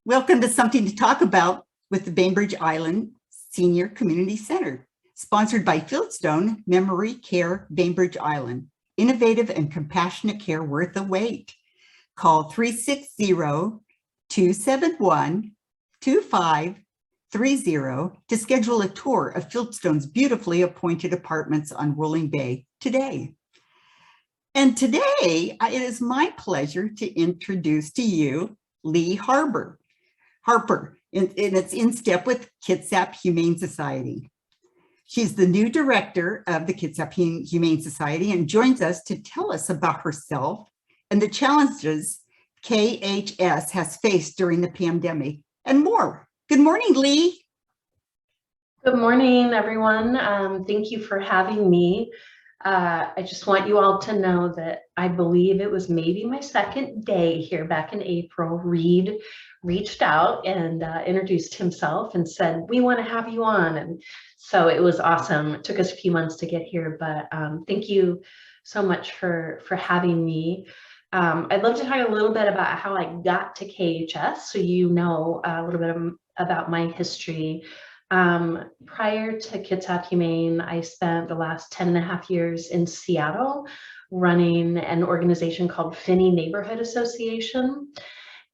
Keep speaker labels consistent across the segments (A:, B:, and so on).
A: Welcome to Something to Talk About with the Bainbridge Island Senior Community Center, sponsored by Fieldstone Memory Care Bainbridge Island. Innovative and compassionate care worth the wait. Call 360-271-2530 to schedule a tour of Fieldstone's beautifully appointed apartments on Rolling Bay today. And today, it is my pleasure to introduce to you Lee Harper, and it's in step with Kitsap Humane Society. She's the new director of the Kitsap Humane Society and joins us to tell us about herself and the challenges KHS has faced during the pandemic and more. Good morning, Lee.
B: Good morning, everyone. Thank you for having me. I just want you all to know that I believe it was maybe my second day here back in April. Reed reached out and introduced himself and said, we want to have you on. And so it was awesome. It took us a few months to get here, but thank you so much for having me. I'd love to talk a little bit about how I got to KHS, so you know a little bit about my history. Prior to Kitsap Humane, I spent the last 10.5 years in Seattle running an organization called Finney Neighborhood Association.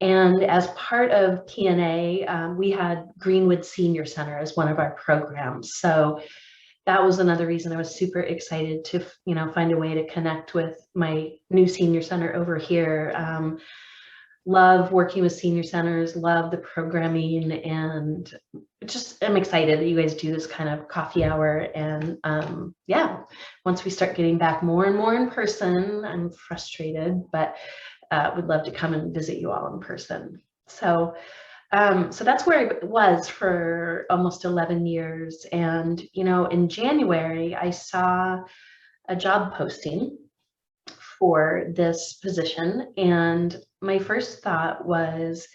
B: And as part of PNA, we had Greenwood Senior Center as one of our programs. So that was another reason I was super excited to, find a way to connect with my new senior center over here. Love working with senior centers, love the programming, and just I'm excited that you guys do this kind of coffee hour. And yeah, once we start getting back more and more in person, I'm frustrated, but would love to come and visit you all in person. So that's where I was for almost 11 years. And, in January, I saw a job posting for this position. And my first thought was,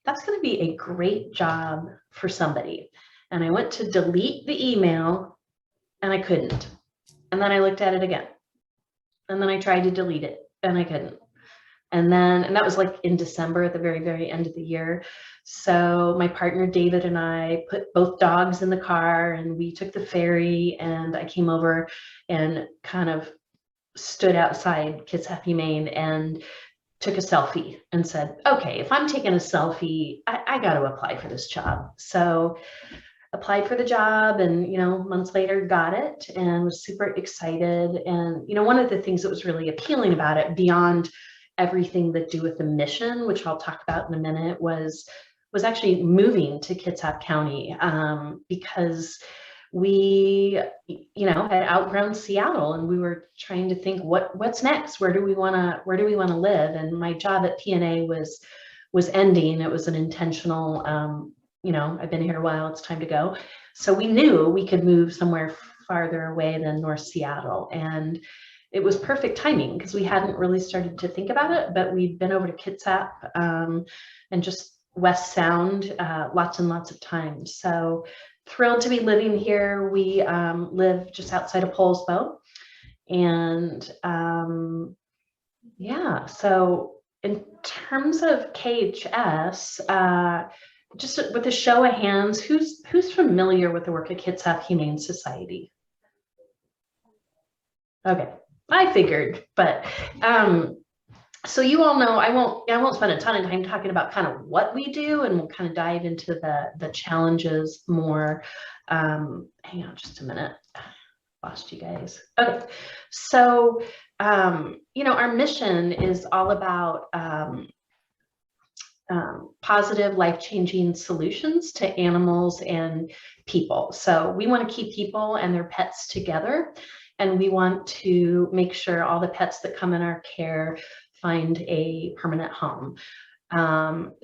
B: that's going to be a great job for somebody. And I went to delete the email and I couldn't. And then I looked at it again. And then I tried to delete it and I couldn't. And that was like in December at the very, very end of the year. So my partner David and I put both dogs in the car and we took the ferry, and I came over and kind of stood outside Kitsap Humane and took a selfie and said, okay, if I'm taking a selfie, I got to apply for this job. So applied for the job and, months later got it and was super excited. And, one of the things that was really appealing about it, beyond everything that do with the mission, which I'll talk about in a minute, was actually moving to Kitsap County, because we, had outgrown Seattle and we were trying to think what's next? Where do we want to live? And my job at PNA was ending. It was an intentional, I've been here a while, it's time to go. So we knew we could move somewhere farther away than North Seattle. And it was perfect timing because we hadn't really started to think about it, but we'd been over to Kitsap and just West Sound lots and lots of times. So thrilled to be living here. We live just outside of Poulsbo. And yeah, so in terms of KHS, just with a show of hands, who's familiar with the work of Kitsap Humane Society? Okay. I figured, but so you all know I won't spend a ton of time talking about kind of what we do, and we'll kind of dive into the challenges more. Hang on just a minute, lost you guys. Okay, so our mission is all about positive, life-changing solutions to animals and people. So we want to keep people and their pets together. And we want to make sure all the pets that come in our care find a permanent home.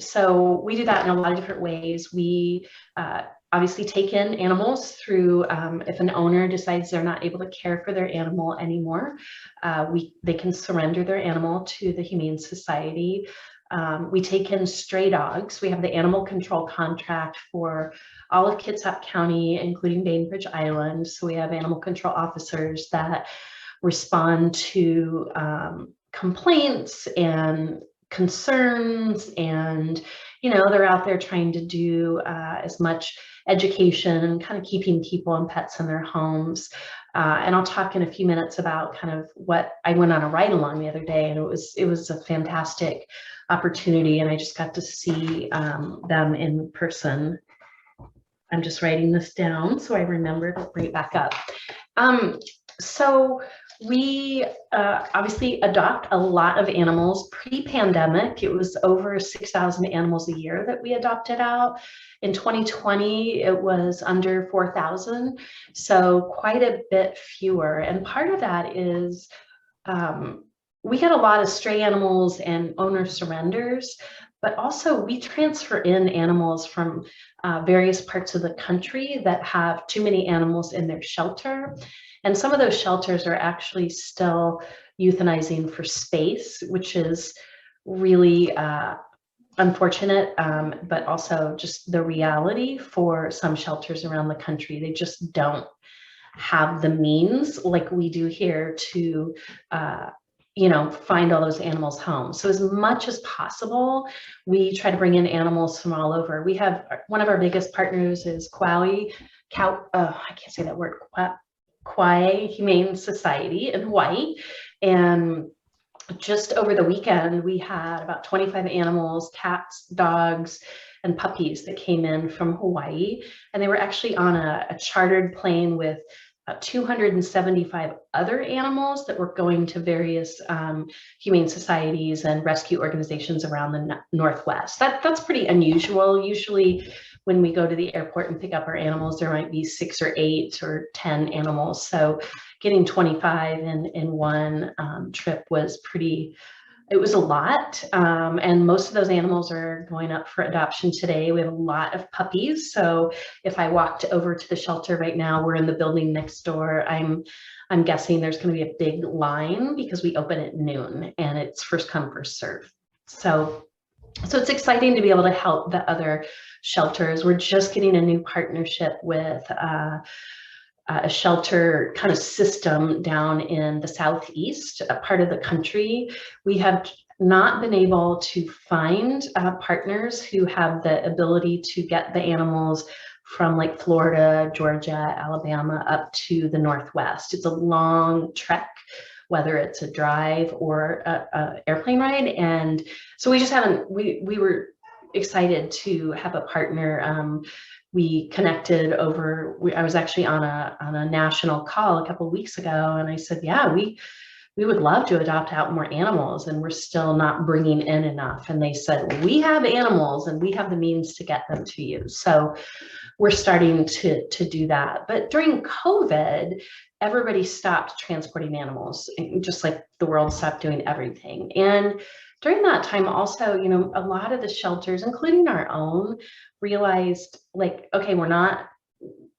B: So we do that in a lot of different ways. We obviously take in animals through, if an owner decides they're not able to care for their animal anymore, they can surrender their animal to the Humane Society. We take in stray dogs. We have the animal control contract for all of Kitsap County, including Bainbridge Island. So we have animal control officers that respond to complaints and concerns and they're out there trying to do as much education and kind of keeping people and pets in their homes. And I'll talk in a few minutes about kind of what I went on a ride along the other day, and it was a fantastic opportunity, and I just got to see them in person. I'm just writing this down so I remember to bring it back up. So we obviously adopt a lot of animals. Pre-pandemic, it was over 6,000 animals a year that we adopted out. In 2020, it was under 4,000, so quite a bit fewer. And part of that is we get a lot of stray animals and owner surrenders, but also we transfer in animals from various parts of the country that have too many animals in their shelter. And some of those shelters are actually still euthanizing for space, which is really unfortunate, but also just the reality for some shelters around the country. They just don't have the means like we do here to find all those animals home. So as much as possible, we try to bring in animals from all over. We have one of our biggest partners is Kauai Humane Society in Hawaii. And just over the weekend, we had about 25 animals, cats, dogs, and puppies that came in from Hawaii. And they were actually on a chartered plane with 275 other animals that were going to various humane societies and rescue organizations around the Northwest. That's pretty unusual. Usually when we go to the airport and pick up our animals, there might be 6 or 8 or 10 animals. So getting 25 in one trip was it was a lot. And most of those animals are going up for adoption today. We have a lot of puppies. So if I walked over to the shelter right now, we're in the building next door. I'm guessing there's going to be a big line because we open at noon and it's first come, first serve. So it's exciting to be able to help the other shelters. We're just getting a new partnership with a shelter kind of system down in the Southeast part of the country. We have not been able to find partners who have the ability to get the animals from like Florida, Georgia, Alabama up to the Northwest. It's a long trek, whether it's a drive or a airplane ride. And so we just haven't, we were excited to have a partner. We connected I was actually on a national call a couple of weeks ago, and I said, yeah, we would love to adopt out more animals, and we're still not bringing in enough. And they said, we have animals and we have the means to get them to you. So we're starting to do that. But during COVID, everybody stopped transporting animals, just like the world stopped doing everything. And during that time also, a lot of the shelters, including our own, realized like, okay,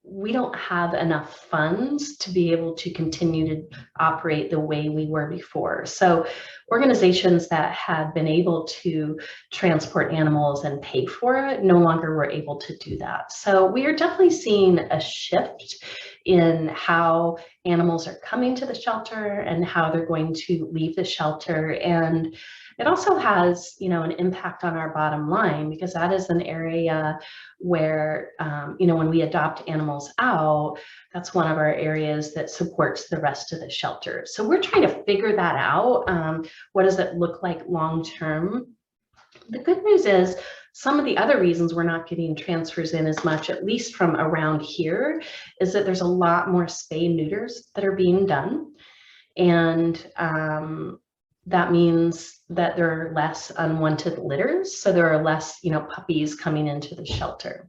B: we don't have enough funds to be able to continue to operate the way we were before. So organizations that had been able to transport animals and pay for it no longer were able to do that. So we are definitely seeing a shift in how animals are coming to the shelter and how they're going to leave the shelter. And it also has, an impact on our bottom line, because that is an area where, when we adopt animals out, that's one of our areas that supports the rest of the shelter. So we're trying to figure that out. What does it look like long term? The good news is some of the other reasons we're not getting transfers in as much, at least from around here, is that there's a lot more spay neuters that are being done. And that means that there are less unwanted litters. So there are less, puppies coming into the shelter.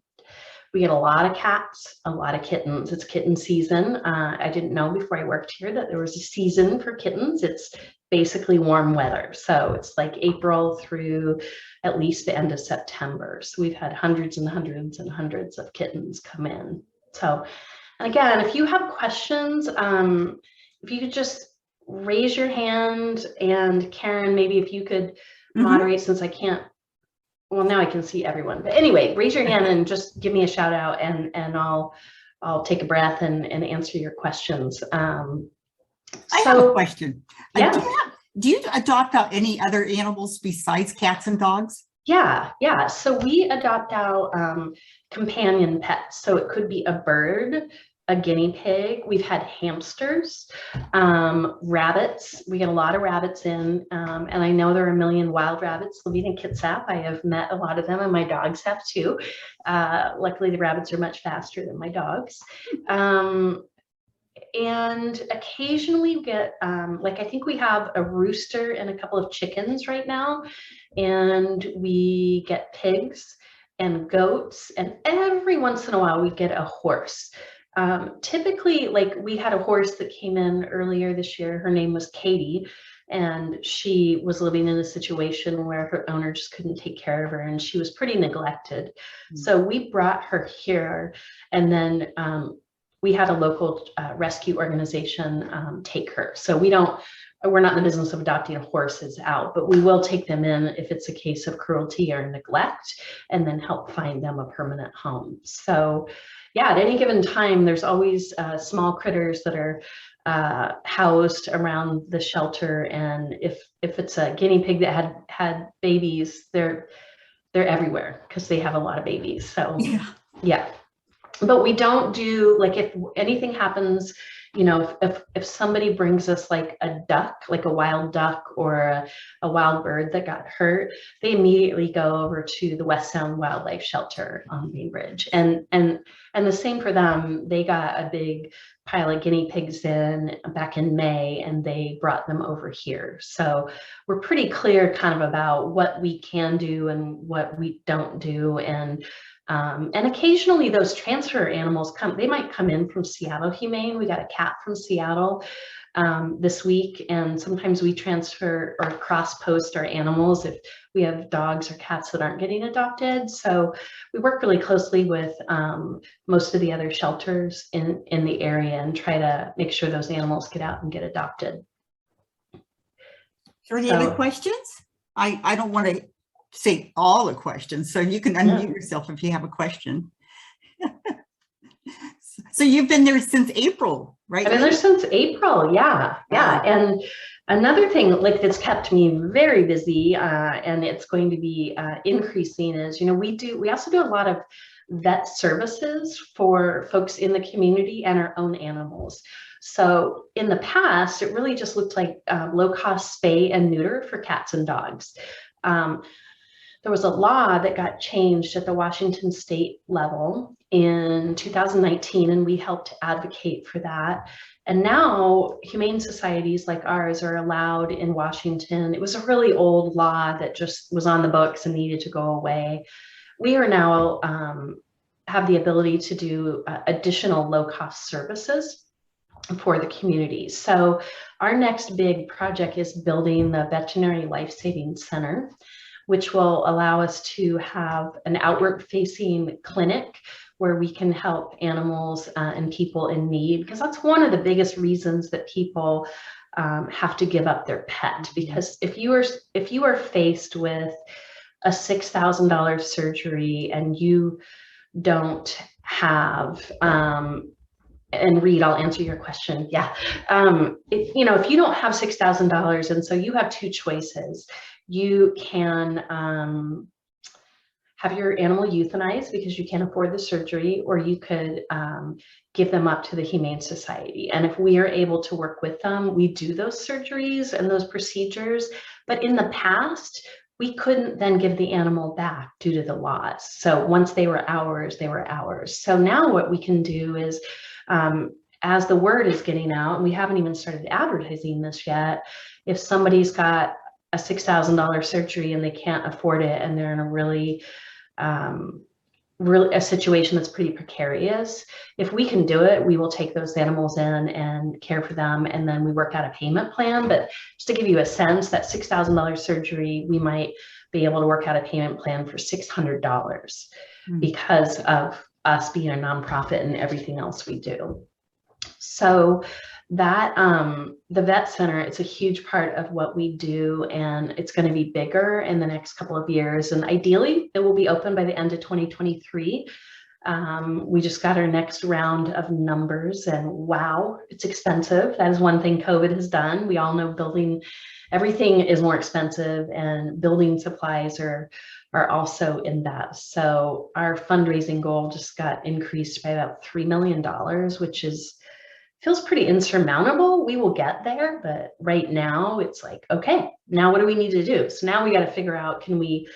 B: We get a lot of cats, a lot of kittens. It's kitten season. I didn't know before I worked here that there was a season for kittens. It's basically warm weather. So it's like April through at least the end of September. So we've had hundreds and hundreds and hundreds of kittens come in. So, and again, if you have questions, if you could just raise your hand, and Karen, maybe if you could moderate, since I can't, well, now I can see everyone, but anyway, raise your hand and just give me a shout out, and I'll take a breath and answer your questions. I
A: have a question.
B: Yeah.
A: Do you adopt out any other animals besides cats and dogs?
B: Yeah. So we adopt out companion pets. So it could be a bird, a guinea pig. We've had hamsters, rabbits. We get a lot of rabbits in, and I know there are a million wild rabbits living in Kitsap. I have met a lot of them, and my dogs have too. Luckily, the rabbits are much faster than my dogs. And occasionally we get, like, I think we have a rooster and a couple of chickens right now, and we get pigs and goats, and every once in a while we get a horse. Typically, like, we had a horse that came in earlier this year. Her name was Katie, and she was living in a situation where her owner just couldn't take care of her, and she was pretty neglected. So we brought her here, and then we had a local rescue organization take her. So we're not in the business of adopting horses out, but we will take them in if it's a case of cruelty or neglect, and then help find them a permanent home. So yeah, at any given time, there's always small critters that are housed around the shelter. And if it's a guinea pig that had babies, they're everywhere because they have a lot of babies. So yeah. But we don't do, like, if anything happens, you know, if somebody brings us like a duck, like a wild duck or a wild bird that got hurt, they immediately go over to the West Sound Wildlife Shelter on Bainbridge. And the same for them. They got a big pile of guinea pigs in back in May, and they brought them over here. So we're pretty clear kind of about what we can do and what we don't do. And occasionally those transfer animals they might come in from Seattle Humane. We got a cat from Seattle this week, and sometimes we transfer or cross-post our animals if we have dogs or cats that aren't getting adopted. So we work really closely with most of the other shelters in the area and try to make sure those animals get out and get adopted.
A: Are there any other questions? I don't want to say all the questions, so you can unmute yourself if you have a question. So you've been there since April, right?
B: I've been there since April, yeah. And another thing, like, that's kept me very busy, and it's going to be increasing, is, you know, we also do a lot of vet services for folks in the community and our own animals. So in the past, it really just looked like low-cost spay and neuter for cats and dogs. There was a law that got changed at the Washington state level in 2019, and we helped advocate for that. And now humane societies like ours are allowed in Washington. It was a really old law that just was on the books and needed to go away. We are now have the ability to do additional low-cost services for the community. So our next big project is building the Veterinary Life Saving Center, which will allow us to have an outward-facing clinic where we can help animals and people in need, because that's one of the biggest reasons that people have to give up their pet. Because if you are faced with a $6,000 surgery and you don't have and Reed, I'll answer your question. Yeah, if you don't have $6,000, and so you have two choices. You can have your animal euthanized because you can't afford the surgery, or you could give them up to the Humane Society. And if we are able to work with them, we do those surgeries and those procedures. But in the past, we couldn't then give the animal back due to the laws. So once they were ours, they were ours. So now what we can do is, as the word is getting out, and we haven't even started advertising this yet, if somebody's got a $6,000 surgery and they can't afford it, and they're in a really a situation that's pretty precarious, if we can do it, we will take those animals in and care for them, and then we work out a payment plan. But just to give you a sense, that $6,000 surgery, we might be able to work out a payment plan for $600 because of us being a nonprofit and everything else we do. So that the vet center, it's a huge part of what we do, and it's going to be bigger in the next couple of years, and ideally it will be open by the end of 2023. We just got our next round of numbers, and wow, it's expensive. That is one thing COVID has done. We all know everything is more expensive, and building supplies are are also in that. So our fundraising goal just got increased by about $3 million, which feels pretty insurmountable. We will get there, but right now it's like, okay, now what do we need to do? So now we got to figure out, can we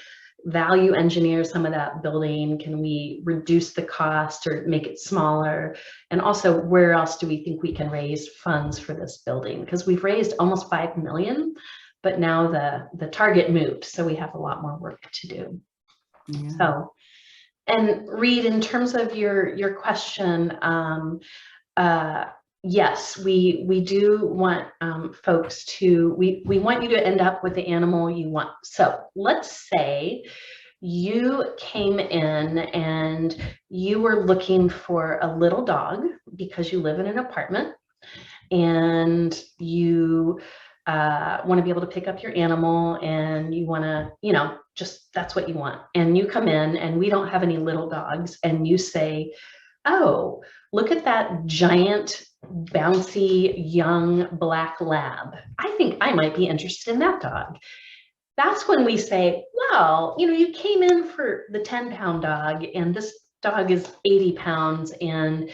B: value engineer some of that building? Can we reduce the cost or make it smaller? And also, where else do we think we can raise funds for this building? Because we've raised almost 5 million, but now the target moved. So we have a lot more work to do. Yeah. So, and Reed, in terms of your question, yes, we do want folks to, we want you to end up with the animal you want. So let's say you came in and you were looking for a little dog because you live in an apartment and you want to be able to pick up your animal and you want to, just that's what you want. And you come in and we don't have any little dogs and you say, oh, look at that giant, bouncy, young black lab. I think I might be interested in that dog. That's when we say, well, you came in for the 10-pound dog and this dog is 80 pounds and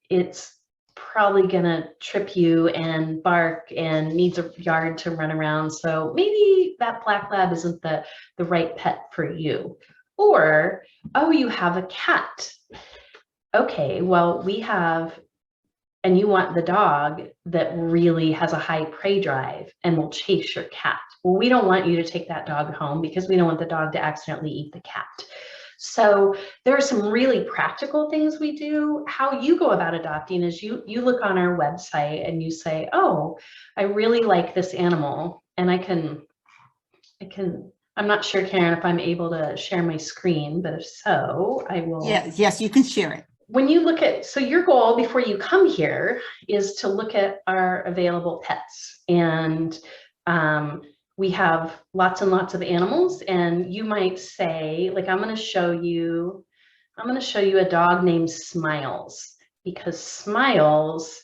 B: it's probably gonna trip you and bark and needs a yard to run around. So maybe that black lab isn't the right pet for you. Or, oh, you have a cat. Okay, well, we have, and you want the dog that really has a high prey drive and will chase your cat. Well, we don't want you to take that dog home because we don't want the dog to accidentally eat the cat. So there are some really practical things we do. How you go about adopting is you look on our website and you say, oh, I really like this animal. And I'm not sure, Karen, if I'm able to share my screen, but if so, I will.
A: Yes, you can share it.
B: When you look at, so your goal before you come here is to look at our available pets. And we have lots and lots of animals, and you might say, like, I'm going to show you a dog named Smiles, because Smiles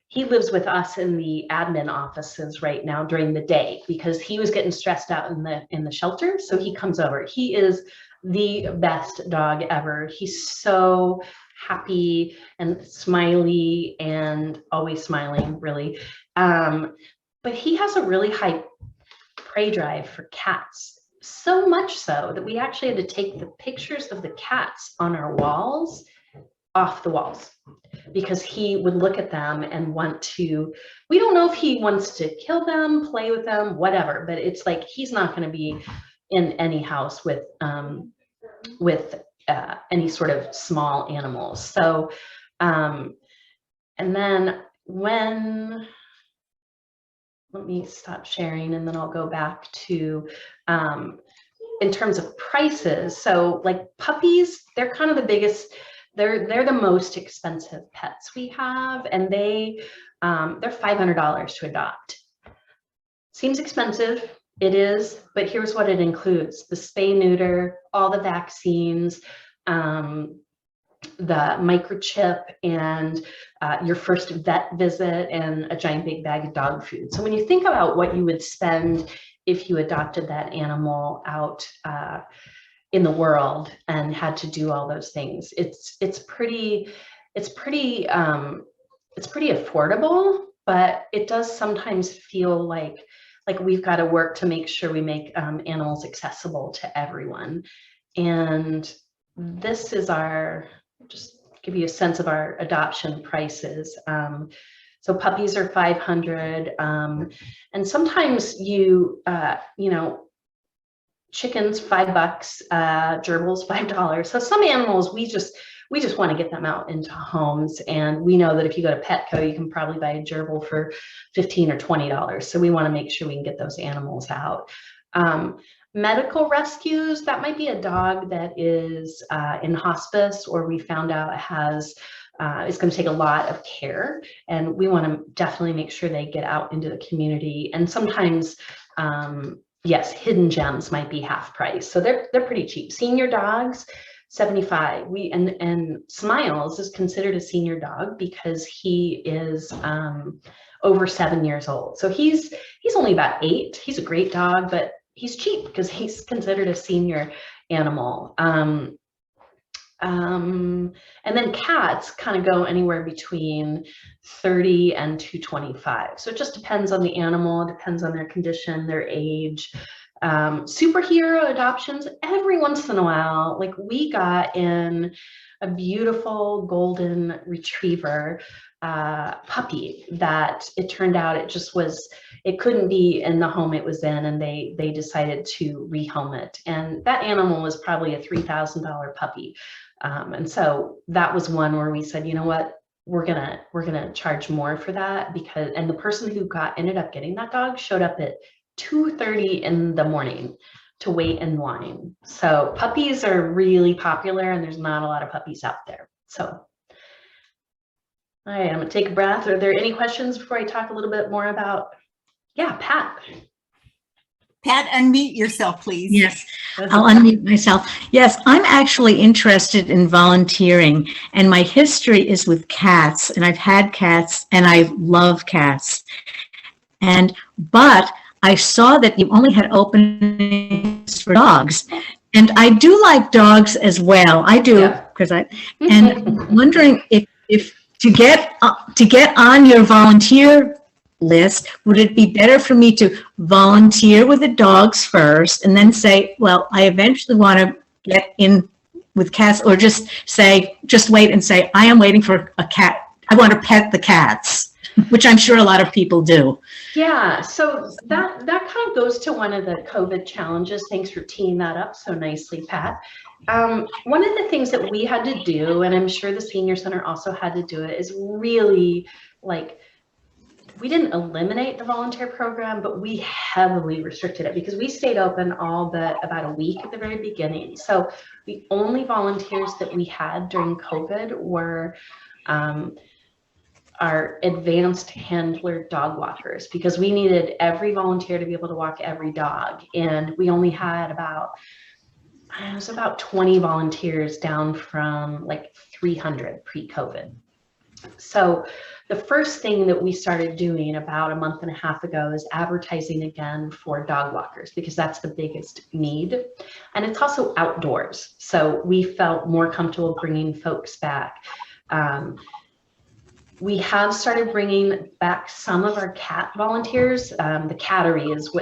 B: he lives with us in the admin offices right now during the day because he was getting stressed out in the shelter. So he comes over. He is the best dog ever. He's so happy and smiley and always smiling, really. But he has a really high prey drive for cats, so much so that we actually had to take the pictures of the cats on our walls off the walls because he would look at them and want to, we don't know if he wants to kill them, play with them, whatever, but it's like he's not going to be in any house with any sort of small animals. So and then let me stop sharing and then I'll go back to in terms of prices. So like puppies, they're kind of the biggest, they're the most expensive pets we have, and they're $500 to adopt. Seems expensive. It is, but here's what it includes: the spay neuter, all the vaccines, the microchip, and your first vet visit, and a giant big bag of dog food. So when you think about what you would spend if you adopted that animal out in the world and had to do all those things, it's pretty affordable, but it does sometimes feel like we've got to work to make sure we make animals accessible to everyone. And this is just give you a sense of our adoption prices. So puppies are $500, and sometimes chickens $5, gerbils $5. So some animals we just want to get them out into homes, and we know that if you go to Petco, you can probably buy a gerbil for $15 or $20. So we want to make sure we can get those animals out. Medical rescues, that might be a dog that is in hospice, or we found out it's going to take a lot of care, and we want to definitely make sure they get out into the community. And sometimes, yes, hidden gems might be half price, so they're pretty cheap. Senior dogs, $75. And Smiles is considered a senior dog because he is over 7 years old. So he's only about 8. He's a great dog, but he's cheap because he's considered a senior animal. And then cats kind of go anywhere between 30 and 225. So it just depends on the animal, depends on their condition, their age. Superhero adoptions, every once in a while, like we got in a beautiful golden retriever puppy that it turned out it couldn't be in the home it was in, and they decided to rehome it. And that animal was probably a $3,000 puppy. And so that was one where we said, you know what, we're gonna charge more for that, and the person who ended up getting that dog showed up at 2:30 in the morning to wait in line. So puppies are really popular, and there's not a lot of puppies out there. So, all right, I'm gonna take a breath. Are there any questions before I talk a little bit more about, yeah, Pat?
A: Pat, unmute yourself, please.
C: Yes, I'll unmute myself. Yes, I'm actually interested in volunteering, and my history is with cats, and I've had cats, and I love cats. But I saw that you only had openings for dogs, and I do like dogs as well. I do, because and I'm wondering if to get on your volunteer list, would it be better for me to volunteer with the dogs first and then say, well, I eventually want to get in with cats, or just wait and say, I am waiting for a cat. I want to pet the cats, which I'm sure a lot of people do.
B: Yeah, so that kind of goes to one of the COVID challenges. Thanks for teeing that up so nicely, Pat. One of the things that we had to do, and I'm sure the Senior Center also had to do it, is really we didn't eliminate the volunteer program, but we heavily restricted it because we stayed open all but about a week at the very beginning. So the only volunteers that we had during COVID were our advanced handler dog walkers, because we needed every volunteer to be able to walk every dog. And we only had about 20 volunteers, down from like 300 pre-COVID. So the first thing that we started doing about a month and a half ago is advertising again for dog walkers, because that's the biggest need. And it's also outdoors. So we felt more comfortable bringing folks back. We have started bringing back some of our cat volunteers. The cattery is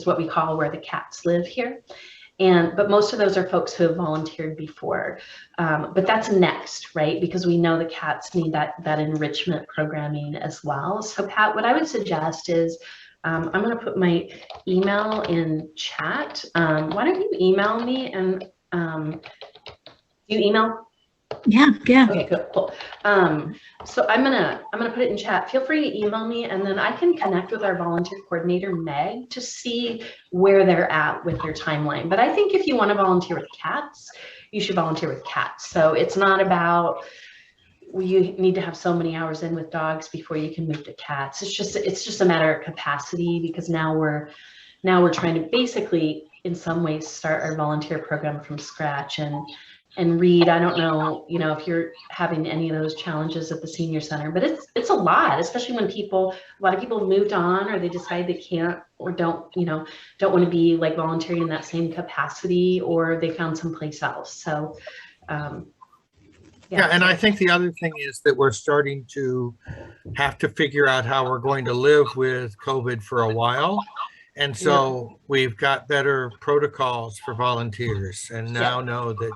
B: what we call where the cats live here. But most of those are folks who have volunteered before. But that's next, right? Because we know the cats need that enrichment programming as well. So Pat, what I would suggest is, I'm going to put my email in chat. Why don't you email me, and you email?
C: Yeah.
B: Okay, cool. So I'm gonna put it in chat. Feel free to email me, and then I can connect with our volunteer coordinator, Meg, to see where they're at with their timeline. But I think if you want to volunteer with cats, you should volunteer with cats. So it's not about you need to have so many hours in with dogs before you can move to cats. It's just a matter of capacity, because now we're trying to basically in some ways start our volunteer program from scratch. And Reed, I don't know, if you're having any of those challenges at the Senior Center, but it's a lot, especially when a lot of people have moved on, or they decide they can't or don't want to be like volunteering in that same capacity, or they found someplace else. So,
D: yeah, and I think the other thing is that we're starting to have to figure out how we're going to live with COVID for a while. And so we've got better protocols for volunteers, and now know that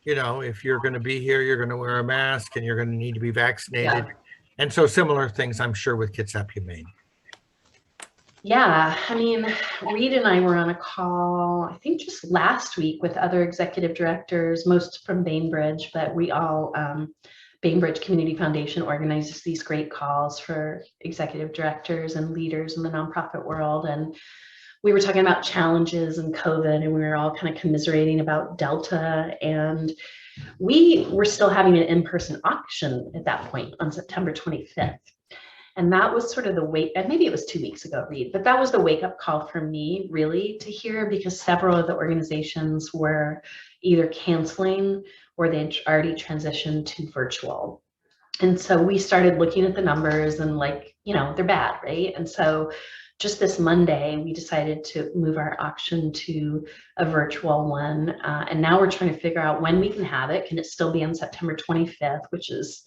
D: if you're going to be here, you're going to wear a mask, and you're going to need to be vaccinated. And so similar things, I'm sure, with Kitsap Humane.
B: Yeah, I mean, Reed and I were on a call, I think just last week, with other executive directors, most from Bainbridge, but we all, Bainbridge Community Foundation organizes these great calls for executive directors and leaders in the nonprofit world. And we were talking about challenges and COVID, and we were all kind of commiserating about Delta. And we were still having an in-person auction at that point on September 25th. And that was sort of and maybe it was 2 weeks ago, Reed, but that was the wake-up call for me, really, to hear, because several of the organizations were either canceling or they'd already transitioned to virtual. And so we started looking at the numbers, and they're bad, right? And so just this Monday, we decided to move our auction to a virtual one. And now we're trying to figure out when we can have it. Can it still be on September 25th, which is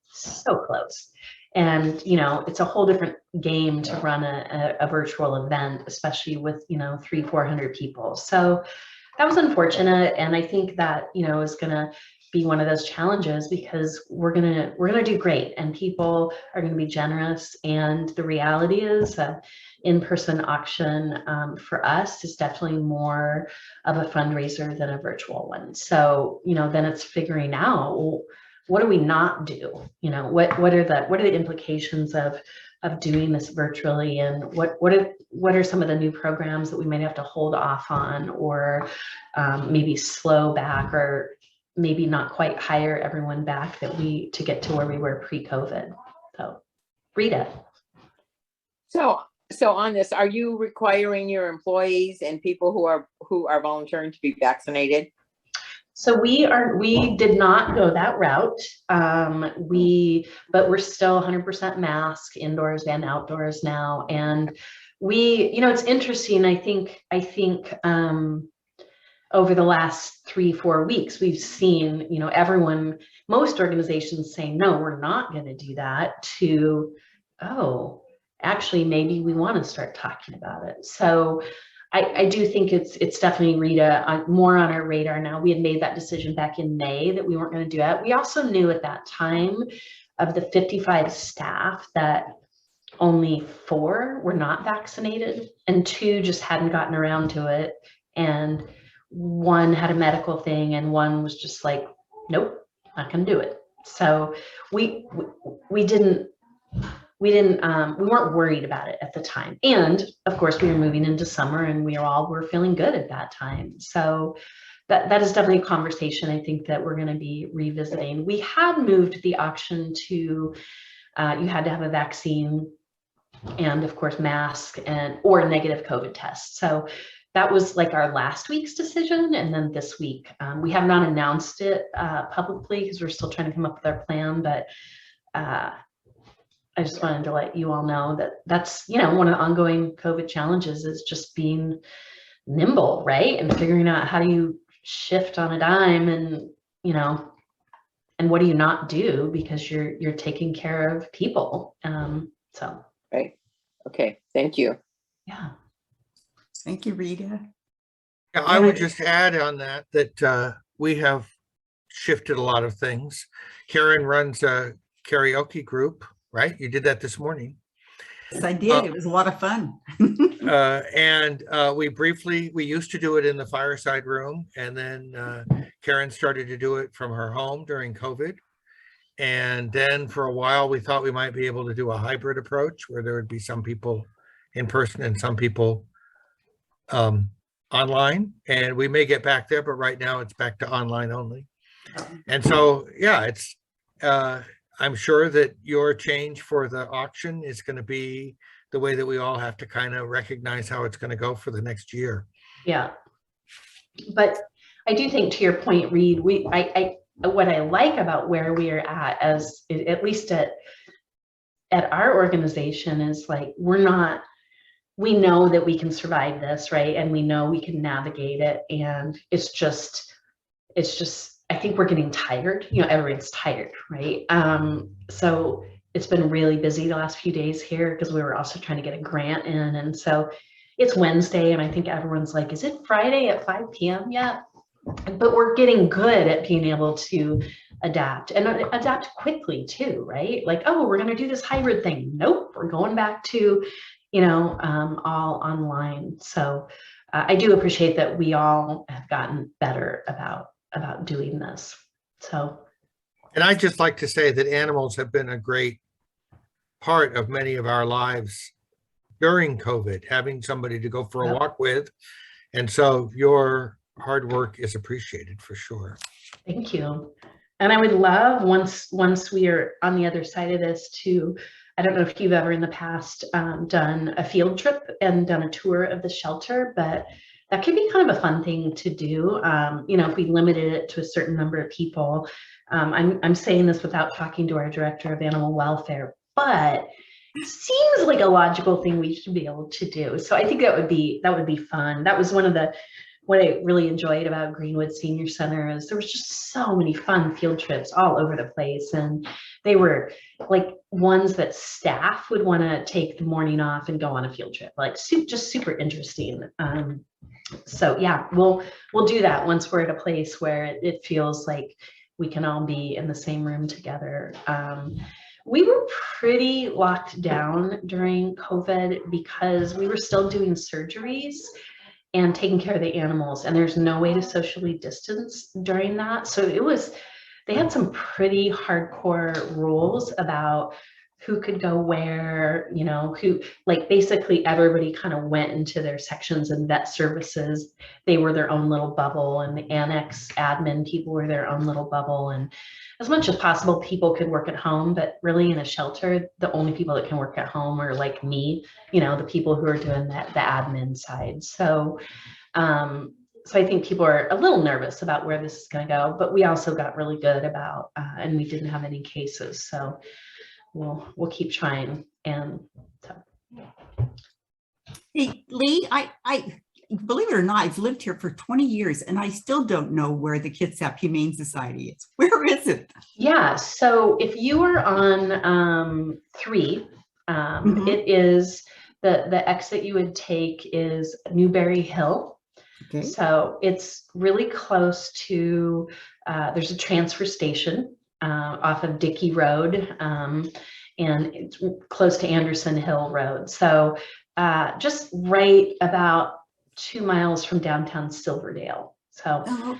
B: so close? And, you know, it's a whole different game to run a virtual event, especially with, you know, 300-400 people. So that was unfortunate. And I think that, you know, is going to be one of those challenges, because we're gonna do great, and people are going to be generous. And the reality is that in-person auction for us is definitely more of a fundraiser than a virtual one. So, you know, then it's figuring out, well, what do we not do? You know, what are the implications of doing this virtually, and what are some of the new programs that we might have to hold off on, or maybe slow back, or maybe not quite hire everyone back to get to where we were pre-COVID. So, Rita.
E: So on this, are you requiring your employees and people who are volunteering to be vaccinated?
B: So we did not go that route. But we're still 100% mask indoors and outdoors now. And you know, it's interesting. I think over the last 3-4 weeks, we've seen, you know, most organizations saying, no, we're not going to do that, to, oh, actually, maybe we want to start talking about it. So I do think it's definitely, Rita, more on our radar now. We had made that decision back in May that we weren't going to do that. We also knew at that time, of the 55 staff, that only 4 were not vaccinated and 2 just hadn't gotten around to it. And 1 had a medical thing, and 1 was just like, nope, not going to do it. So we weren't worried about it at the time. And of course, we were moving into summer, and we were feeling good at that time. So that is definitely a conversation I think that we're going to be revisiting. We had moved the auction to, you had to have a vaccine, and of course, mask or a negative COVID test. So that was like our last week's decision. And then this week, we have not announced it publicly, because we're still trying to come up with our plan, but I just wanted to let you all know that that's, you know, one of the ongoing COVID challenges is just being nimble, right? And figuring out how do you shift on a dime, and, you know, and what do you not do, because you're taking care of people. So.
E: Right. Okay. Thank you.
B: Yeah.
A: Thank you, Rita.
D: Yeah, I would just add on that we have shifted a lot of things. Karen runs a karaoke group, right? You did that this morning.
A: Yes, I did. It was a lot of fun.
D: And we used to do it in the fireside room, and then Karen started to do it from her home during COVID. And then for a while, we thought we might be able to do a hybrid approach, where there would be some people in person and some people online. And we may get back there, but right now it's back to online only. And so, yeah, it's I'm sure that your change for the auction is going to be the way that we all have to kind of recognize how it's going to go for the next year.
B: Yeah. But I do think, to your point, Reed, what I like about where we are at least at our organization, is like, we know that we can survive this, right? And we know we can navigate it. And it's just, I think we're getting tired. You know, everyone's tired, right? So it's been really busy the last few days here, because we were also trying to get a grant in. And so it's Wednesday, and I think everyone's like, is it Friday at 5 p.m. yet? But we're getting good at being able to adapt, and adapt quickly too, right? Like, oh, we're going to do this hybrid thing. Nope, we're going back to, you know, all online. So I do appreciate that we all have gotten better about doing this. So.
D: And I'd just like to say that animals have been a great part of many of our lives during COVID, having somebody to go for a walk with. And so your hard work is appreciated for sure.
B: Thank you. And I would love, once we are on the other side of this, to, I don't know if you've ever in the past done a field trip and done a tour of the shelter, but that could be kind of a fun thing to do. You know, if we limited it to a certain number of people. I'm saying this without talking to our director of animal welfare, but seems like a logical thing we should be able to do. So I think that would be fun. That was one of what I really enjoyed about Greenwood Senior Center is there was just so many fun field trips all over the place. And they were like ones that staff would want to take the morning off and go on a field trip, like just super interesting. So yeah, we'll do that once we're at a place where it feels like we can all be in the same room together. We were pretty locked down during COVID because we were still doing surgeries and taking care of the animals, and there's no way to socially distance during that. So they had some pretty hardcore rules about who could go where, you know, who, like basically everybody kind of went into their sections, and vet services, they were their own little bubble, and the annex admin people were their own little bubble. And as much as possible, people could work at home, but really in a shelter, the only people that can work at home are like me, you know, the people who are doing the admin side. So, so I think people are a little nervous about where this is going to go, but we also got really good about, and we didn't have any cases. So we'll keep trying. And so.
A: Hey, Lee, I believe it or not, I've lived here for 20 years and I still don't know where the Kitsap Humane Society is. Where is it?
B: Yeah, so if you are on 3, it is the exit you would take is Newberry Hill. Okay. So it's really close to, there's a transfer station off of Dickey Road, and it's close to Anderson Hill Road. So just right about 2 miles from downtown Silverdale. So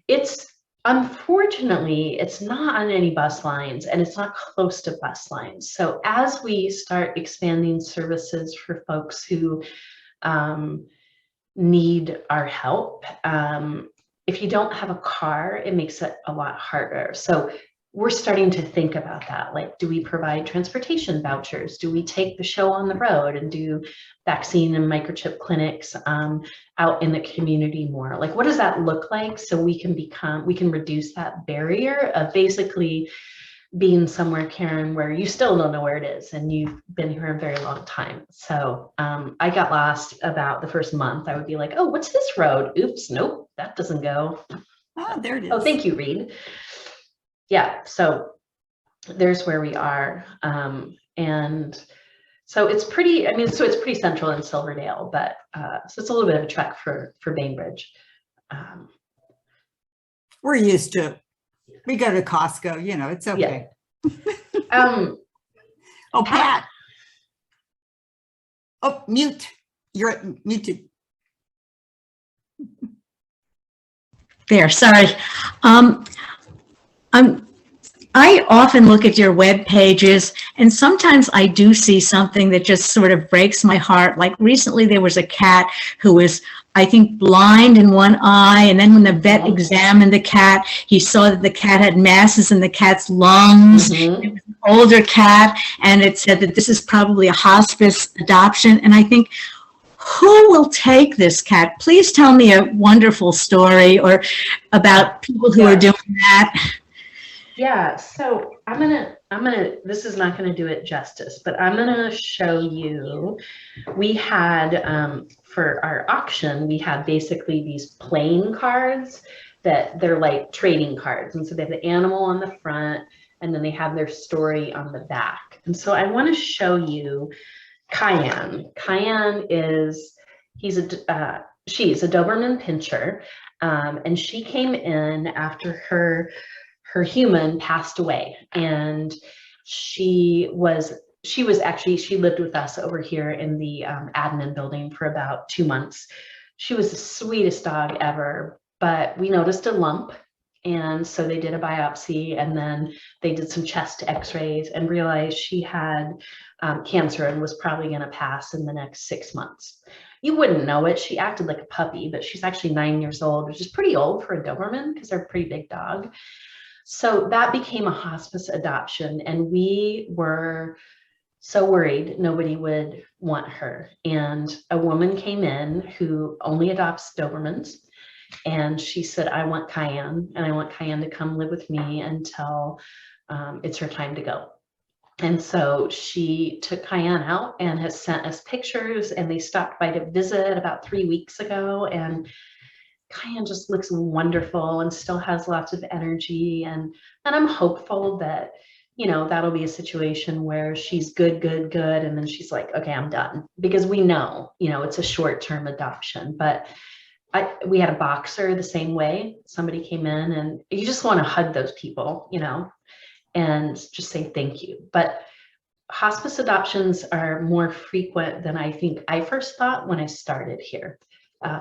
B: it's, unfortunately, it's not on any bus lines and it's not close to bus lines. So as we start expanding services for folks who need our help, if you don't have a car, it makes it a lot harder. So we're starting to think about that. Like, do we provide transportation vouchers? Do we take the show on the road and do vaccine and microchip clinics out in the community more? Like, what does that look like? So we can reduce that barrier of basically being somewhere, Karen, where you still don't know where it is and you've been here a very long time. So I got lost about the first month. I would be like, oh, what's this road? Oops, nope, that doesn't go.
A: Oh, there it is.
B: Oh, thank you, Reed. Yeah, so there's where we are. And so it's pretty, I mean, so it's pretty central in Silverdale, but so it's a little bit of a trek for Bainbridge.
A: We're used to it. We go to Costco, you know, it's okay.
B: Yeah.
A: Oh, Pat. Oh, mute. You're muted.
C: There, sorry. I often look at your web pages, and sometimes I do see something that just sort of breaks my heart. Like recently there was a cat who was, I think, blind in one eye, and then when the vet examined the cat, he saw that the cat had masses in the cat's lungs. It was an older cat, and it said that this is probably a hospice adoption. And I think, who will take this cat? Please tell me a wonderful story or about people who are doing that.
B: Yeah, so I'm gonna, this is not gonna do it justice, but I'm gonna show you, we had, for our auction, we had basically these playing cards that they're like trading cards. And so they have the animal on the front and then they have their story on the back. And so I wanna show you Cayenne. Cayenne is, she's a Doberman Pinscher, and she came in after her human passed away, and she lived with us over here in the admin building for about 2 months. She was the sweetest dog ever, but we noticed a lump, and so they did a biopsy, and then they did some chest x-rays and realized she had cancer and was probably going to pass in the next 6 months. You wouldn't know it. She acted like a puppy, but she's actually 9 years old, which is pretty old for a Doberman because they're a pretty big dog. So that became a hospice adoption, and we were so worried nobody would want her. And a woman came in who only adopts Dobermans, and she said, I want Cayenne, and I want Cayenne to come live with me until it's her time to go. And so she took Cayenne out and has sent us pictures, and they stopped by to visit about 3 weeks ago. And Cayenne just looks wonderful and still has lots of energy. And I'm hopeful that, you know, that'll be a situation where she's good. And then she's like, okay, I'm done. Because we know, you know, it's a short-term adoption. But we had a boxer the same way. Somebody came in, and you just want to hug those people, you know, and just say thank you. But hospice adoptions are more frequent than I think I first thought when I started here,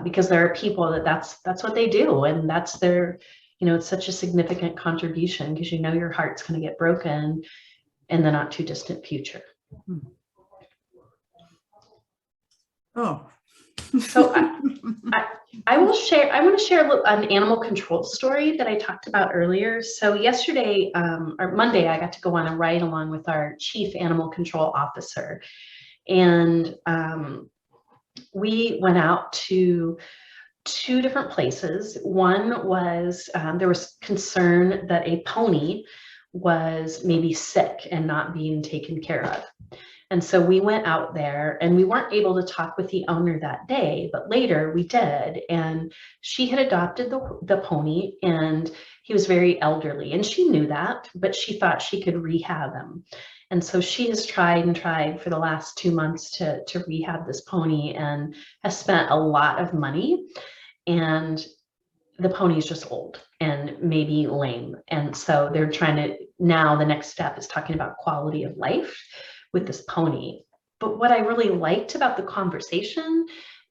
B: because there are people that's what they do, and that's their, you know, it's such a significant contribution, because you know your heart's going to get broken in the not too distant future.
A: Oh.
B: So I want to share an animal control story that I talked about earlier. So yesterday, or Monday, I got to go on a ride along with our chief animal control officer. And we went out to 2 different places. One was, there was concern that a pony was maybe sick and not being taken care of. And so we went out there, and we weren't able to talk with the owner that day, but later we did. And she had adopted the pony, and he was very elderly, and she knew that, but she thought she could rehab him. And so she has tried and tried for the last 2 months to rehab this pony, and has spent a lot of money. And the pony is just old and maybe lame. And so they're trying to, now the next step is talking about quality of life with this pony. But what I really liked about the conversation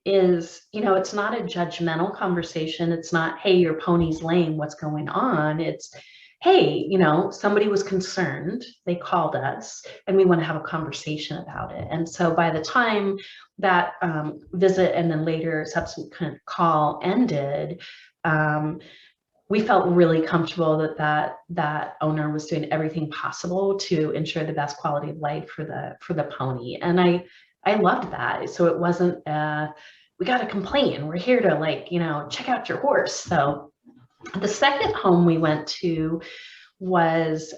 B: is, you know, it's not a judgmental conversation. It's not, hey, your pony's lame, what's going on? It's, hey, you know, somebody was concerned, they called us, and we want to have a conversation about it. And so by the time that visit and then later subsequent call ended, we felt really comfortable that owner was doing everything possible to ensure the best quality of life for the pony. And I loved that. So it wasn't, we got to complain. We're here to, like, you know, check out your horse. So the second home we went to was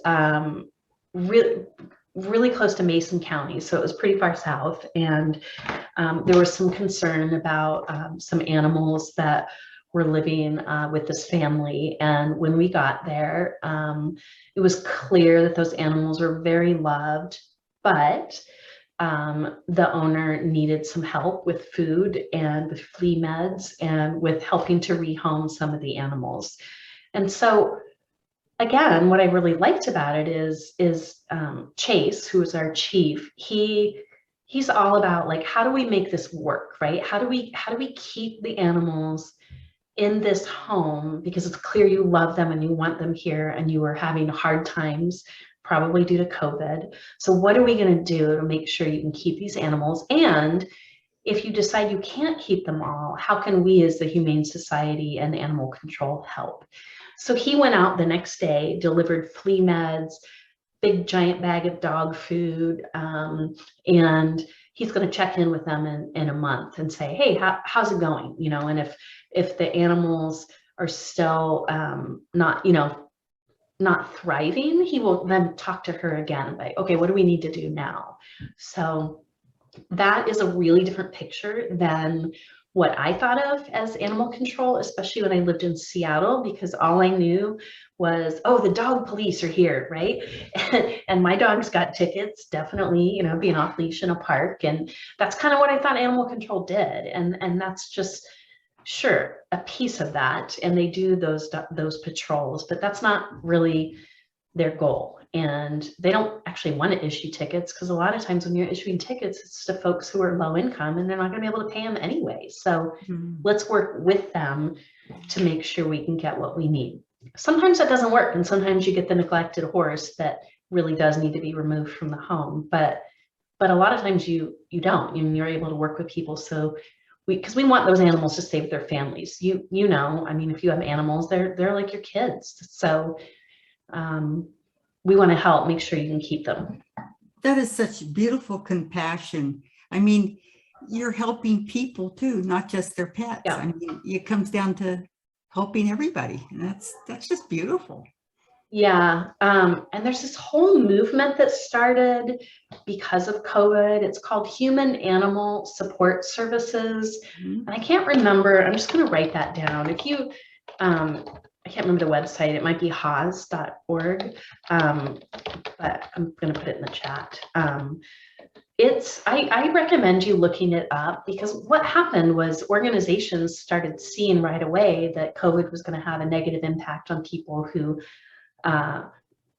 B: really close to Mason County. So it was pretty far south. And there was some concern about some animals that were living with this family. And when we got there, it was clear that those animals were very loved, but the owner needed some help with food and with flea meds and with helping to rehome some of the animals. And so again, what I really liked about it is Chase, who is our chief, he's all about, like, how do we make this work, right? How do we keep the animals in this home, because it's clear you love them and you want them here, and you are having hard times probably due to COVID. So what are we going to do to make sure you can keep these animals? And if you decide you can't keep them all, how can we as the Humane Society and Animal Control help? So he went out the next day, delivered flea meds, big giant bag of dog food, and he's going to check in with them in a month and say, hey, how's it going? You know, and if the animals are still not thriving, he will then talk to her again and be, okay, what do we need to do now? So that is a really different picture than what I thought of as animal control, especially when I lived in Seattle, because all I knew was, oh, the dog police are here, right? And my dogs got tickets, definitely, you know, being off leash in a park. And that's kind of what I thought animal control did. And that's just, sure, a piece of that. And they do those patrols, but that's not really their goal. And they don't actually want to issue tickets, because a lot of times when you're issuing tickets, it's to folks who are low income and they're not going to be able to pay them anyway. So let's work with them to make sure we can get what we need. Sometimes that doesn't work, and sometimes you get the neglected horse that really does need to be removed from the home. But a lot of times you don't, and you're able to work with people. So because we want those animals to stay with their families. You know, I mean, if you have animals, they're like your kids. So we want to help make sure you can keep them.
A: That is such beautiful compassion. I mean, you're helping people too, not just their pets.
B: Yeah.
A: I mean, it comes down to helping everybody. And that's just beautiful.
B: Yeah, and there's this whole movement that started because of COVID. It's called Human Animal Support Services.
A: Mhm.
B: And I can't remember, I'm just going to write that down. If you, I can't remember the website, it might be haas.org, but I'm going to put it in the chat. I recommend you looking it up, because what happened was organizations started seeing right away that COVID was going to have a negative impact on people who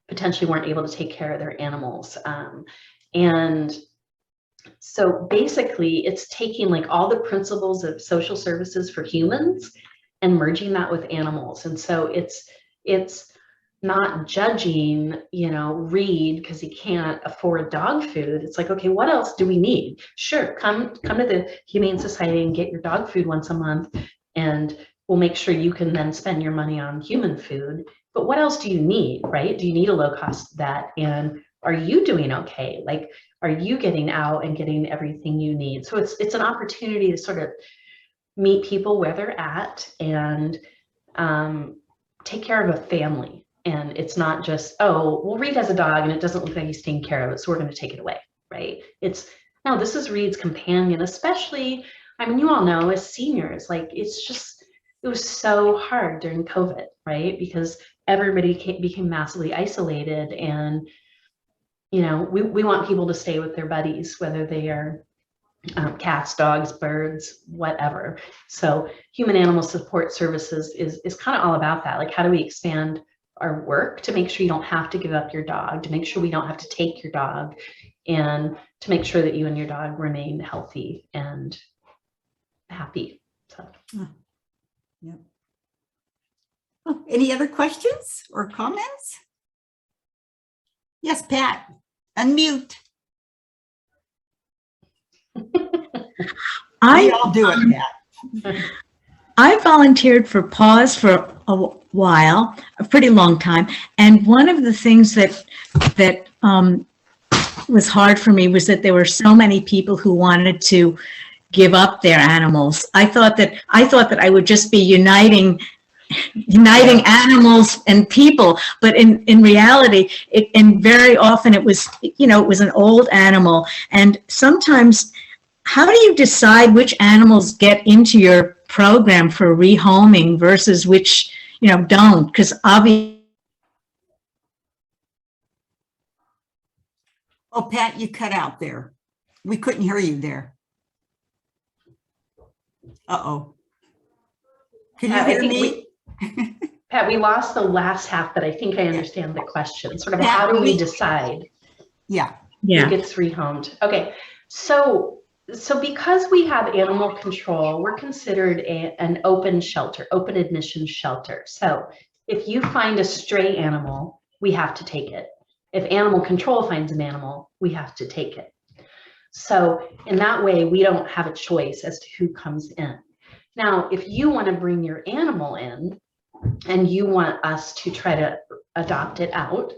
B: potentially weren't able to take care of their animals. And so basically it's taking like all the principles of social services for humans and merging that with animals. And so it's not judging, Reed because he can't afford dog food. It's like, okay, what else do we need? Sure, come to the Humane Society and get your dog food once a month, and we'll make sure you can then spend your money on human food. But what else do you need, right? Do you need a low-cost vet? And are you doing okay? Like, are you getting out and getting everything you need? So it's an opportunity to sort of meet people where they're at and take care of a family. And it's not just, oh, well, Reed has a dog and it doesn't look like he's taking care of it, so we're going to take it away, right? It's, no, this is Reed's companion, especially, I mean, you all know as seniors, like it was so hard during COVID, right? Because everybody became massively isolated, and, we want people to stay with their buddies, whether they are cats, dogs, birds, whatever. So Human Animal Support Services is kind of all about that. Like, how do we expand our work to make sure you don't have to give up your dog, to make sure we don't have to take your dog, and to make sure that you and your dog remain healthy and happy. So.
A: Yep. Oh, any other questions or comments? Yes, Pat, unmute. We all do it, Pat.
C: I volunteered for PAWS for a while, a pretty long time, and one of the things that was hard for me was that there were so many people who wanted to give up their animals. I thought that I would just be uniting animals and people, but in reality, and very often it was an old animal, and sometimes, how do you decide which animals get into your program for rehoming versus which don't? Because obviously.
A: Oh, Pat, you cut out there. We couldn't hear you there. Uh-oh. Can you hear me?
B: Pat, we lost the last half, but I think I understand the question. Sort of,
A: Pat,
B: how do we decide?
A: Yeah.
B: Who gets rehomed? Okay, so because we have animal control, we're considered an open shelter, open admission shelter. So if you find a stray animal, we have to take it. If animal control finds an animal, we have to take it. So in that way, we don't have a choice as to who comes in. Now, if you want to bring your animal in and you want us to try to adopt it out,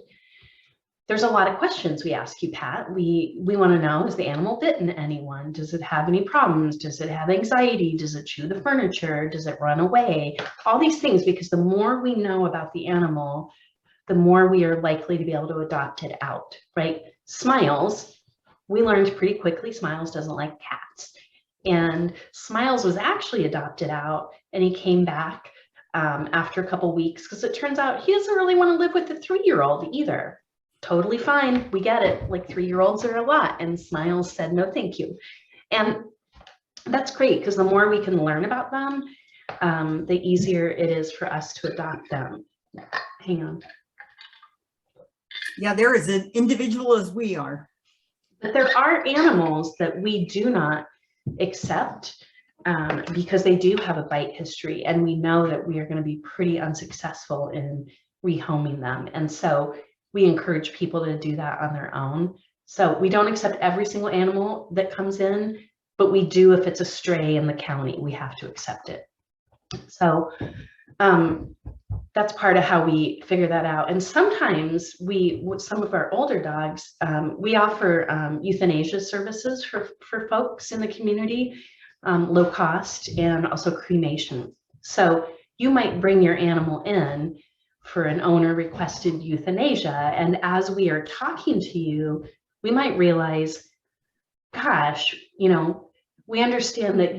B: there's a lot of questions we ask you, Pat. We want to know, has the animal bitten anyone? Does it have any problems? Does it have anxiety? Does it chew the furniture? Does it run away? All these things, because the more we know about the animal, the more we are likely to be able to adopt it out, right? Smiles, we learned pretty quickly, Smiles doesn't like cats. And Smiles was actually adopted out, and he came back after a couple weeks, because it turns out he doesn't really want to live with a 3-year-old either. Totally fine, we get it, like 3-year-olds are a lot, and Smiles said no thank you. And that's great, because the more we can learn about them, the easier it is for us to adopt them. Hang on.
A: Yeah, they're as individual as we are.
B: But there are animals that we do not accept because they do have a bite history, and we know that we are going to be pretty unsuccessful in rehoming them. And so we encourage people to do that on their own. So we don't accept every single animal that comes in, but we do if it's a stray in the county, we have to accept it. So that's part of how we figure that out. And sometimes some of our older dogs, we offer euthanasia services for folks in the community, low cost, and also cremation. So you might bring your animal in for an owner requested euthanasia. And as we are talking to you, we might realize, gosh, you know, we understand that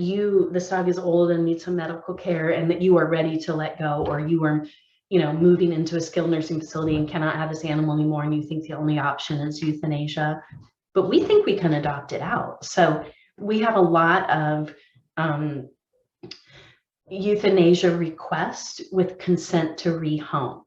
B: this dog is old and needs some medical care, and that you are ready to let go, or you are, you know, moving into a skilled nursing facility and cannot have this animal anymore, and you think the only option is euthanasia. But we think we can adopt it out. So we have a lot of euthanasia requests with consent to rehome,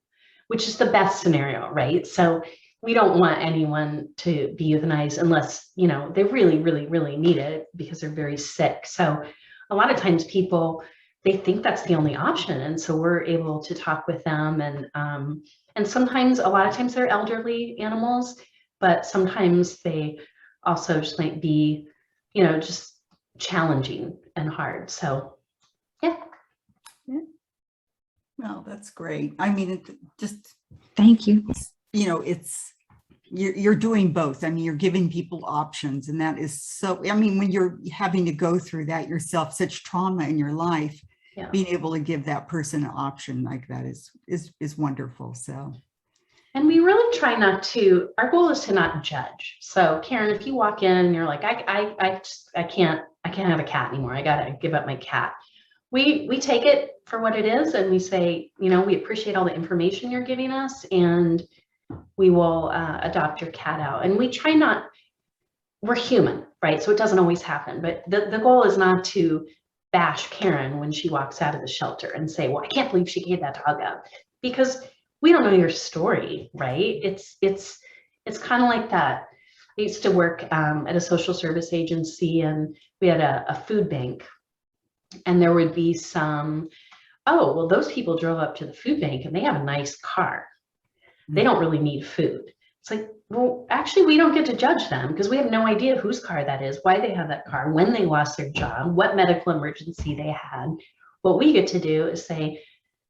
B: which is the best scenario, right? So we don't want anyone to be euthanized unless, you know, they really, really, really need it because they're very sick. So a lot of times people, they think that's the only option. And so we're able to talk with them, and sometimes, a lot of times they're elderly animals, but sometimes they also just might be, you know, just challenging and hard. So, yeah.
A: Well, that's great. I mean, it just,
C: Thank you.
A: you know, you're doing both. I mean, you're giving people options, and that is so, I mean, when you're having to go through that yourself, such trauma in your life,
B: Yeah.
A: being able to give that person an option like that is wonderful. So.
B: And we really try not to, our goal is to not judge. So Karen, if you walk in and you're like, I can't have a cat anymore. I got to give up my cat. We take it for what it is, and we say, you know, we appreciate all the information you're giving us, and we will adopt your cat out. And we try not, we're human, right? So it doesn't always happen, but the goal is not to bash Karen when she walks out of the shelter and say, well, I can't believe she gave that dog up, because we don't know your story, right? It's kind of like that. I used to work at a social service agency, and we had a food bank, and there would be some, oh, well, those people drove up to the food bank and they have a nice car. They don't really need food. It's like, well, actually, we don't get to judge them because we have no idea whose car that is, why they have that car, when they lost their job, what medical emergency they had. What we get to do is say,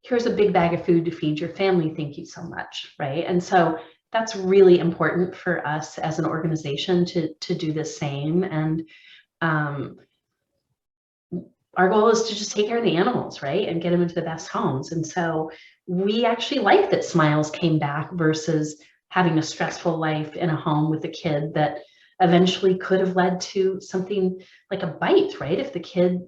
B: here's a big bag of food to feed your family. Thank you so much, right? And so that's really important for us as an organization to do the same. And our goal is to just take care of the animals, right? And get them into the best homes. And so we actually like that Smiles came back versus having a stressful life in a home with a kid that eventually could have led to something like a bite, right? If the kid,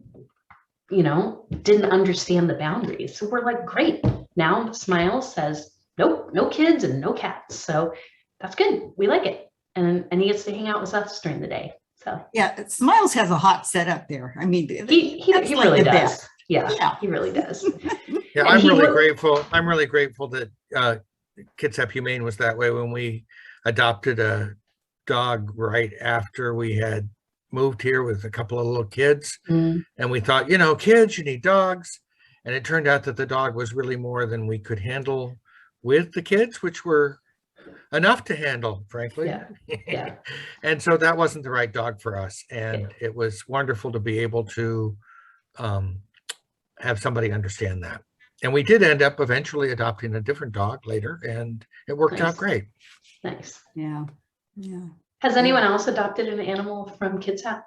B: you know, didn't understand the boundaries. So we're like, great. Now Smiles says, nope, no kids and no cats. So that's good. We like it. And he gets to hang out with us during the day. So
A: Yeah, Smiles has a hot setup there. I mean,
B: he
A: that's like
B: really
A: the
B: does.
A: best.
B: Yeah, he really does.
D: Yeah,
B: And
D: I'm
B: he
D: really
B: will-
D: grateful. I'm really grateful that Kitsap Humane was that way when we adopted a dog right after we had moved here with a couple of little kids.
B: Mm.
D: And we thought, you know, kids, you need dogs. And it turned out that the dog was really more than we could handle with the kids, which were enough to handle, frankly.
B: Yeah, yeah.
D: And so that wasn't the right dog for us. And it was wonderful to be able to have somebody understand that. And we did end up eventually adopting a different dog later, and it worked out
B: Nice.
D: great.
B: Nice.
A: Yeah, yeah.
B: Has anyone else adopted an animal from Kitsap?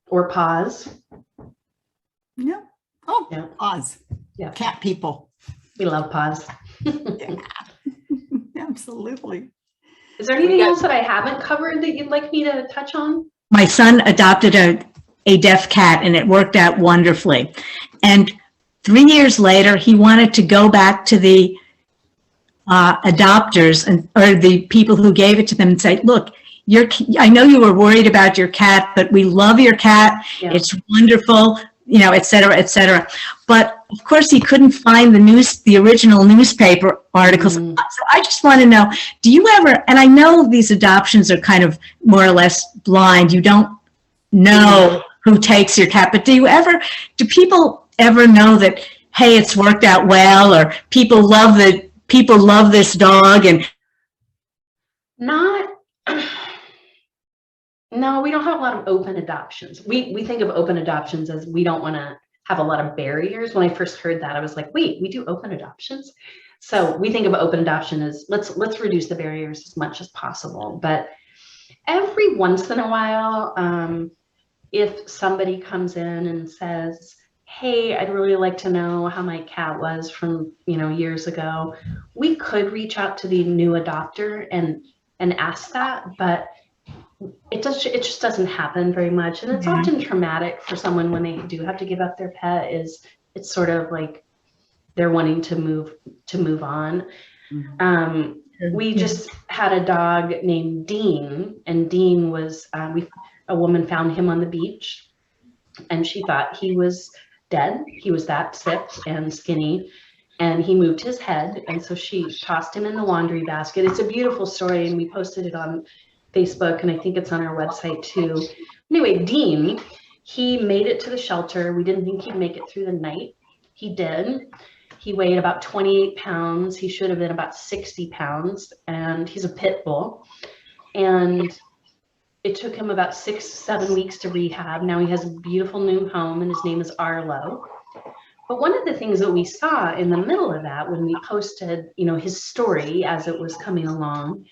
B: Or Paws?
A: Yeah. Oh,
B: Yeah.
A: Oz.
B: Yeah.
A: Cat people.
B: We love Paws.
A: Yeah. Absolutely.
B: Is there anything else that I haven't covered that you'd like me to touch on?
C: My son adopted a deaf cat, and it worked out wonderfully. And 3 years later, he wanted to go back to the adopters or the people who gave it to them and say, look, I know you were worried about your cat, but we love your cat.
B: Yeah.
C: It's wonderful, you know, et cetera, et cetera. But of course, he couldn't find the original newspaper articles.
B: Mm.
C: So I just want to know, do you ever, and I know these adoptions are kind of more or less blind. You don't know who takes your cat, but do people ever know that, hey, it's worked out well, or people love this dog? And
B: No, we don't have a lot of open adoptions. We think of open adoptions as we don't want to have a lot of barriers. When I first heard that, I was like, wait, we do open adoptions? So we think of open adoption as let's reduce the barriers as much as possible. But every once in a while, if somebody comes in and says, hey, I'd really like to know how my cat was from, years ago, we could reach out to the new adopter and ask that, but it just doesn't happen very much. And it's
C: Yeah.
B: often traumatic for someone when they do have to give up their pet. It's sort of like they're wanting to move on. We
C: Yeah.
B: just had a dog named Dean, and Dean was a woman found him on the beach, and she thought he was dead. He was that sick and skinny, and he moved his head, and so she tossed him in the laundry basket. It's a beautiful story, and we posted it on Facebook, and I think it's on our website too. Anyway, Dean, he made it to the shelter. We didn't think he'd make it through the night. He did. He weighed about 28 pounds. He should have been about 60 pounds, and he's a pit bull. And it took him about 6-7 weeks to rehab. Now he has a beautiful new home, and his name is Arlo. But one of the things that we saw in the middle of that, when we posted, his story as it was coming along,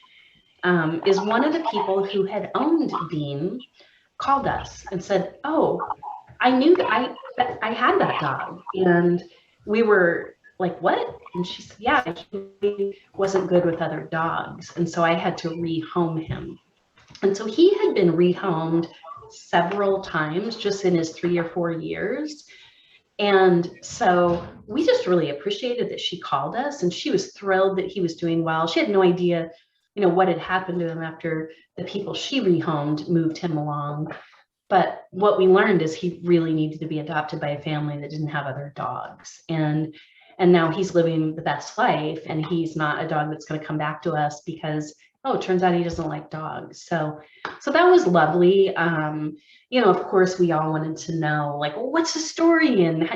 B: is one of the people who had owned Dean called us and said, "Oh, I knew that I had that dog," and we were like, "What?" And she said, "Yeah, he wasn't good with other dogs, and so I had to rehome him." And so he had been rehomed several times just in his 3 or 4 years. And so we just really appreciated that she called us, and she was thrilled that he was doing well. She had no idea, what had happened to him after the people she rehomed moved him along. But what we learned is he really needed to be adopted by a family that didn't have other dogs. And now he's living the best life, and he's not a dog that's going to come back to us because, oh, it turns out he doesn't like dogs. So that was lovely. Of course, we all wanted to know, like, well, what's the story, and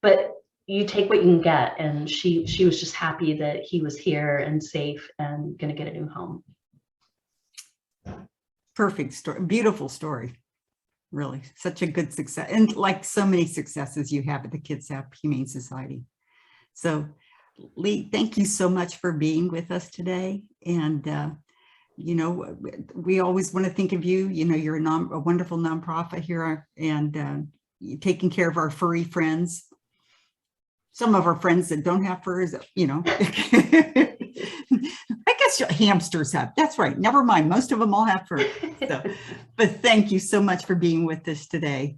B: but you take what you can get. And she was just happy that he was here and safe and going to get a new home.
A: Perfect story, beautiful story. Really, such a good success, and like so many successes you have at the Kitsap Humane Society. So, Lee, thank you so much for being with us today. And we always want to think of you. You're a wonderful nonprofit here, and taking care of our furry friends. Some of our friends that don't have furs, I guess hamsters have. That's right. Never mind. Most of them all have fur. So, but thank you so much for being with us today.